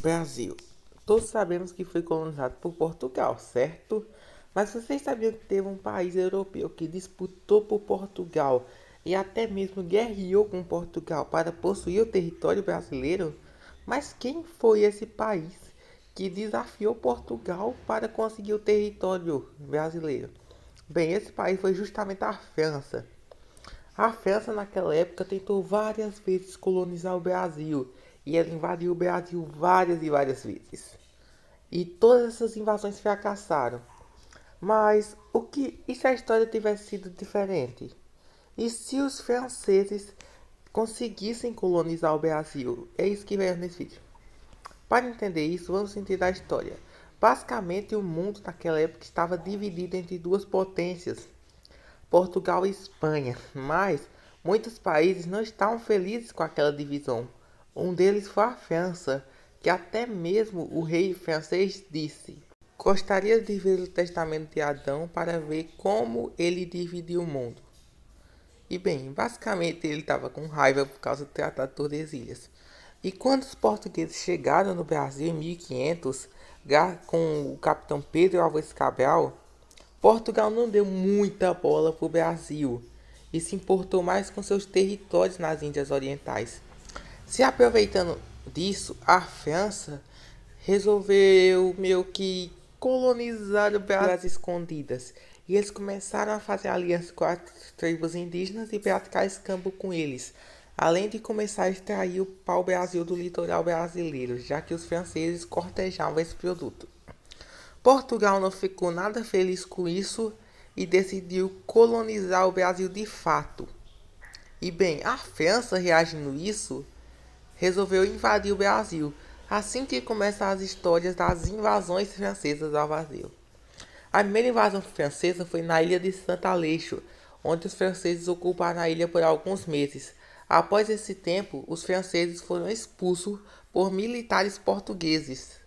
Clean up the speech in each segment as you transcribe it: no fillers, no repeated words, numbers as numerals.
Brasil. Todos sabemos que foi colonizado por Portugal, certo? Mas vocês sabiam que teve um país europeu que disputou por Portugal e até mesmo guerreou com Portugal para possuir o território brasileiro? Mas quem foi esse país que desafiou Portugal para conseguir o território brasileiro? Bem, esse país foi justamente a França. A França naquela época tentou várias vezes colonizar o Brasil e ela invadiu o Brasil várias e várias vezes. E todas essas invasões fracassaram. Mas e se a história tivesse sido diferente? E se os franceses conseguissem colonizar o Brasil? É isso que vemos nesse vídeo. Para entender isso, vamos entender a história. Basicamente, o mundo naquela época estava dividido entre duas potências, Portugal e Espanha, mas muitos países não estavam felizes com aquela divisão. Um deles foi a França, que até mesmo o rei francês disse: gostaria de ver o testamento de Adão para ver como ele dividiu o mundo. E bem, basicamente ele estava com raiva por causa do Tratado de Tordesilhas. E quando os portugueses chegaram no Brasil em 1500, com o capitão Pedro Álvares Cabral, Portugal não deu muita bola para o Brasil e se importou mais com seus territórios nas Índias Orientais. Se aproveitando disso, a França resolveu meio que colonizar o Brasil às escondidas. E eles começaram a fazer aliança com as tribos indígenas e praticar escambo com eles, além de começar a extrair o pau-brasil do litoral brasileiro, já que os franceses cortejavam esse produto. Portugal não ficou nada feliz com isso e decidiu colonizar o Brasil de fato. E bem, a França, reagindo a isso, resolveu invadir o Brasil, assim que começam as histórias das invasões francesas ao Brasil. A primeira invasão francesa foi na ilha de Santo Aleixo, onde os franceses ocuparam a ilha por alguns meses. Após esse tempo, os franceses foram expulsos por militares portugueses,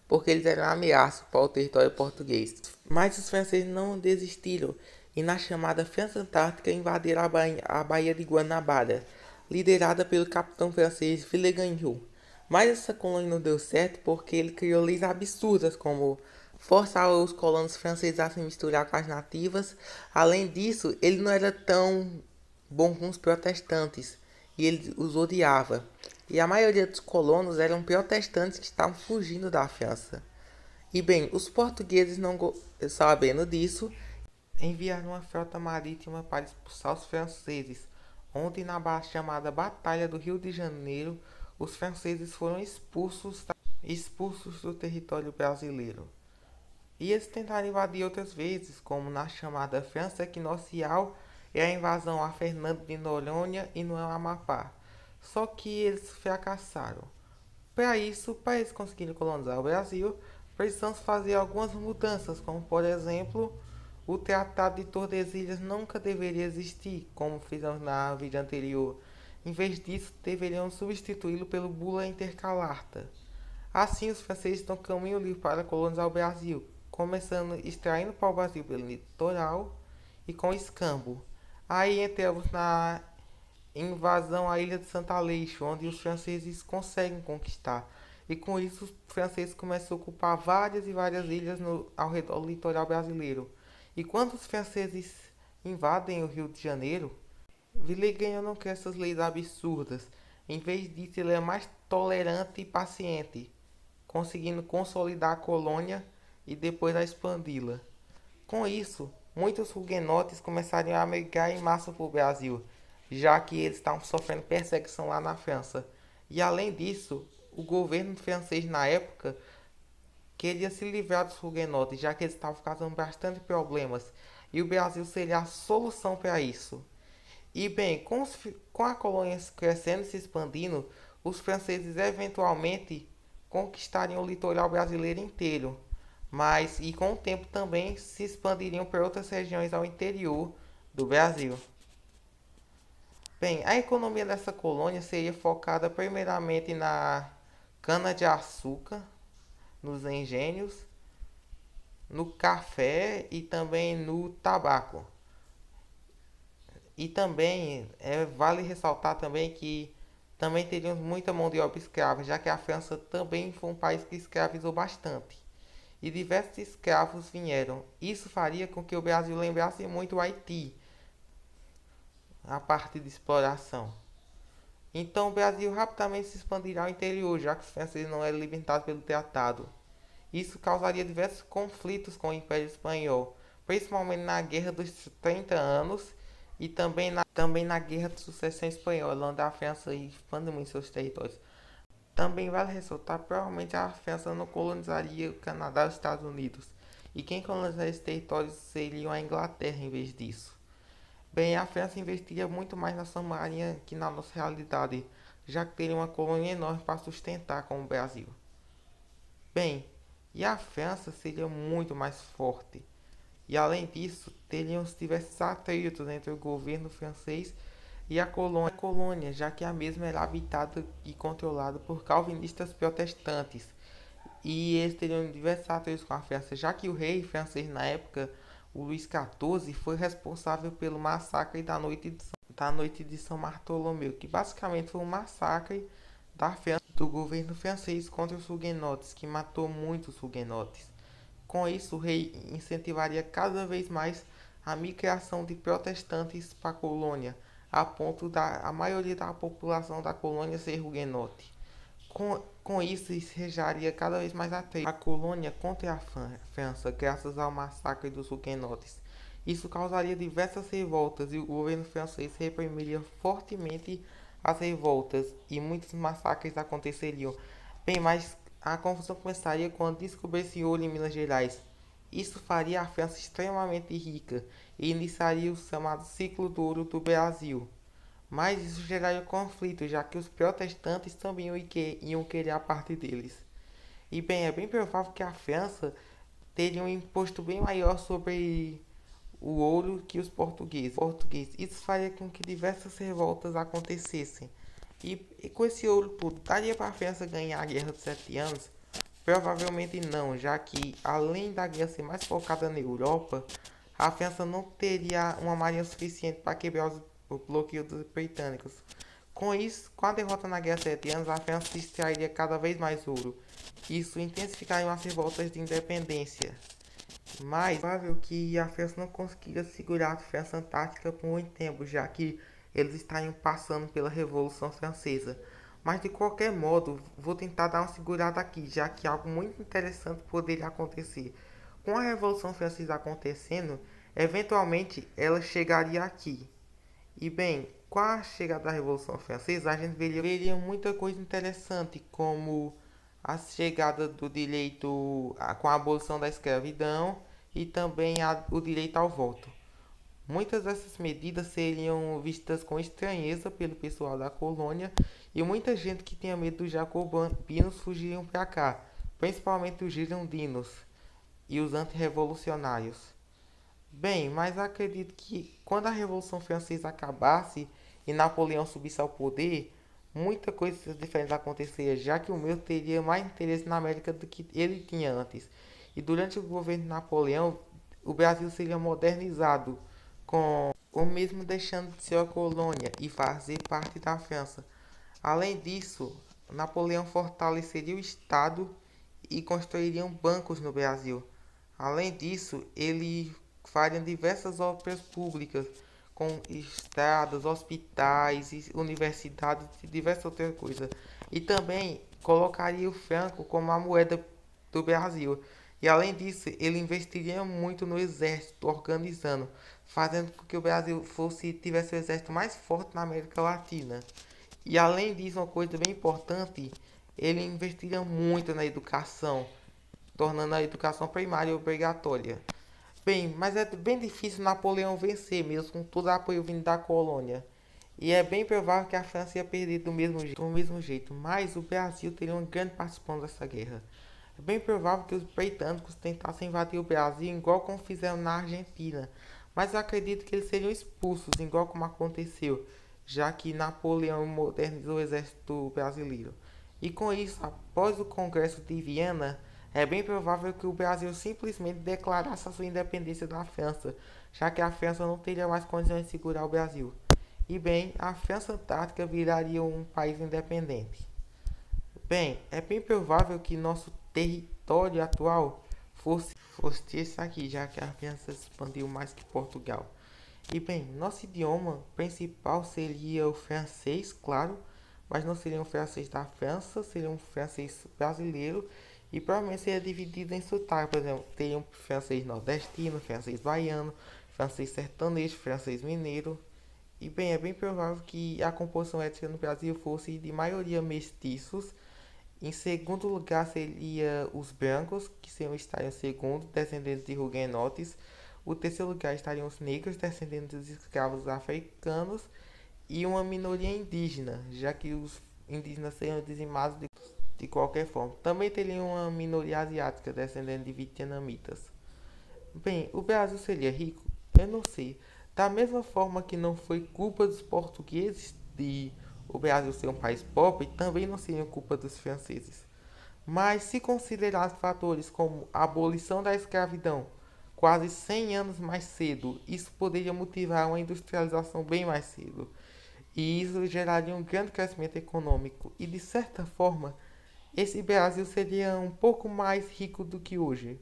porque eles eram ameaças para o território português. Mas os franceses não desistiram e na chamada França Antártica invadiram a Baía de Guanabara, liderada pelo capitão francês Villegagnon. Mas essa colônia não deu certo porque ele criou leis absurdas, como forçar os colonos franceses a se misturar com as nativas. Além disso, ele não era tão bom com os protestantes e ele os odiava. E a maioria dos colonos eram protestantes que estavam fugindo da França. E bem, os portugueses, não sabendo disso, enviaram uma frota marítima para expulsar os franceses, onde na chamada Batalha do Rio de Janeiro, os franceses foram expulsos do território brasileiro. E eles tentaram invadir outras vezes, como na chamada França Equinocial e a invasão a Fernando de Noronha e no Amapá. Só que eles fracassaram. Para isso, para eles conseguirem colonizar o Brasil, precisamos fazer algumas mudanças, como por exemplo, o Tratado de Tordesilhas nunca deveria existir, como fizemos na vídeo anterior. Em vez disso, deveriam substituí-lo pelo Bula Intercalarta. Assim, os franceses estão caminho livre para colonizar o Brasil, começando extraindo pau-brasil pelo litoral e com escambo. Aí entramos na invasão à ilha de Santa Aleixo, onde os franceses conseguem conquistar. E com isso, os franceses começam a ocupar várias e várias ilhas ao redor do litoral brasileiro. E quando os franceses invadem o Rio de Janeiro, Villegagnon não quer essas leis absurdas. Em vez disso, ele é mais tolerante e paciente, conseguindo consolidar a colônia e depois a expandi-la. Com isso, muitos huguenotes começaram a migrar em massa para o Brasil, já que eles estavam sofrendo perseguição lá na França. E além disso, o governo francês na época queria se livrar dos huguenotes, já que eles estavam causando bastante problemas, e o Brasil seria a solução para isso. E bem, com a colônia crescendo e se expandindo, os franceses eventualmente conquistariam o litoral brasileiro inteiro, mas e com o tempo também se expandiriam para outras regiões ao interior do Brasil. Bem, a economia dessa colônia seria focada primeiramente na cana-de-açúcar, nos engenhos, no café e também no tabaco. E também vale ressaltar também que Também teríamos muita mão de obra escrava, já que a França também foi um país que escravizou bastante. E diversos escravos vieram. Isso faria com que o Brasil lembrasse muito o Haiti, a parte de exploração. Então o Brasil rapidamente se expandirá ao interior, já que os franceses não eram limitados pelo tratado. Isso causaria diversos conflitos com o Império Espanhol, principalmente na Guerra dos 30 Anos e também na Guerra de Sucessão Espanhola, onde a França expandiu muito seus territórios. Também vale ressaltar, provavelmente a França não colonizaria o Canadá e os Estados Unidos, e quem colonizaria esses territórios seria a Inglaterra em vez disso. Bem, a França investiria muito mais na sua marinha que na nossa realidade, já que teria uma colônia enorme para sustentar como o Brasil. Bem, e a França seria muito mais forte. E além disso, teriam diversos atritos entre o governo francês e a colônia, já que a mesma era habitada e controlada por calvinistas protestantes. E eles teriam diversos atritos com a França, já que o rei francês na época, o Luís XIV, foi responsável pelo massacre da noite de São Bartolomeu, que basicamente foi um massacre do governo francês contra os huguenotes, que matou muitos huguenotes. Com isso, o rei incentivaria cada vez mais a migração de protestantes para a colônia, a ponto da a maioria da população da colônia ser huguenote. Com isso, ensejaria cada vez mais a colônia contra a França, graças ao massacre dos huguenotes. Isso causaria diversas revoltas e o governo francês reprimiria fortemente as revoltas e muitos massacres aconteceriam. Bem, mas a confusão começaria quando descobrisse ouro em Minas Gerais. Isso faria a França extremamente rica e iniciaria o chamado ciclo do ouro do Brasil. Mas isso geraria conflito, já que os protestantes também iam querer a parte deles. E bem, é bem provável que a França teria um imposto bem maior sobre o ouro que os portugueses. Isso faria com que diversas revoltas acontecessem. E com esse ouro tudo, daria para a França ganhar a Guerra dos Sete Anos? Provavelmente não, já que além da guerra ser mais focada na Europa, a França não teria uma marinha suficiente para quebrar o bloqueio dos britânicos. Com isso, com a derrota na Guerra dos Sete Anos, a França extrairia cada vez mais ouro. Isso intensificaria as revoltas de independência. Mas é provável que a França não conseguiria segurar a França Antártica por muito tempo, já que eles estariam passando pela Revolução Francesa. Mas de qualquer modo, vou tentar dar uma segurada aqui, já que algo muito interessante poderia acontecer. Com a Revolução Francesa acontecendo, eventualmente ela chegaria aqui. E bem, com a chegada da Revolução Francesa, a gente veria muita coisa interessante, como a chegada do direito com a abolição da escravidão e também o direito ao voto. Muitas dessas medidas seriam vistas com estranheza pelo pessoal da colônia e muita gente que tinha medo dos jacobinos fugiram para cá, principalmente os girondinos e os antirrevolucionários. Bem, mas acredito que quando a Revolução Francesa acabasse e Napoleão subisse ao poder, muita coisa diferente aconteceria, já que o meu teria mais interesse na América do que ele tinha antes. E durante o governo de Napoleão, o Brasil seria modernizado, com mesmo deixando de ser uma colônia e fazer parte da França. Além disso, Napoleão fortaleceria o Estado e construiriam bancos no Brasil. Além disso, ele faria diversas obras públicas, com estradas, hospitais, universidades e diversas outras coisas. E também colocaria o franco como a moeda do Brasil. E além disso, ele investiria muito no exército, organizando, fazendo com que o Brasil tivesse o exército mais forte na América Latina. E além disso, uma coisa bem importante, ele investiria muito na educação, tornando a educação primária obrigatória. Bem, mas é bem difícil Napoleão vencer, mesmo com todo o apoio vindo da colônia. E é bem provável que a França ia perder do mesmo jeito, mas o Brasil teria uma grande participação nessa guerra. É bem provável que os britânicos tentassem invadir o Brasil igual como fizeram na Argentina, mas eu acredito que eles seriam expulsos, igual como aconteceu, já que Napoleão modernizou o exército brasileiro. E com isso, após o Congresso de Viena, é bem provável que o Brasil simplesmente declarasse a sua independência da França, já que a França não teria mais condições de segurar o Brasil. E bem, a França Antártica viraria um país independente. Bem, é bem provável que nosso território atual fosse esse aqui, já que a França expandiu mais que Portugal. E bem, nosso idioma principal seria o francês, claro, mas não seria um francês da França, seria um francês brasileiro e provavelmente seria dividido em sotaque, por exemplo, teria um francês nordestino, francês baiano, francês sertanejo, francês mineiro. E bem, é bem provável que a composição étnica no Brasil fosse de maioria mestiços. Em segundo lugar seria os brancos, que estariam em segundo, descendentes de huguenotes. O terceiro lugar estariam os negros, descendentes dos escravos africanos. E uma minoria indígena, já que os indígenas seriam dizimados de qualquer forma. Também teria uma minoria asiática, descendente de vietnamitas. Bem, o Brasil seria rico? Eu não sei. Da mesma forma que não foi culpa dos portugueses de o Brasil ser um país pobre, também não seria culpa dos franceses. Mas se considerar fatores como a abolição da escravidão quase 100 anos mais cedo, isso poderia motivar uma industrialização bem mais cedo. E isso geraria um grande crescimento econômico. E de certa forma, esse Brasil seria um pouco mais rico do que hoje.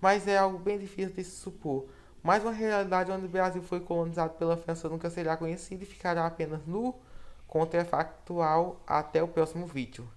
Mas é algo bem difícil de se supor. Mas uma realidade onde o Brasil foi colonizado pela França nunca será conhecida e ficará apenas no contrafactual. Até o próximo vídeo.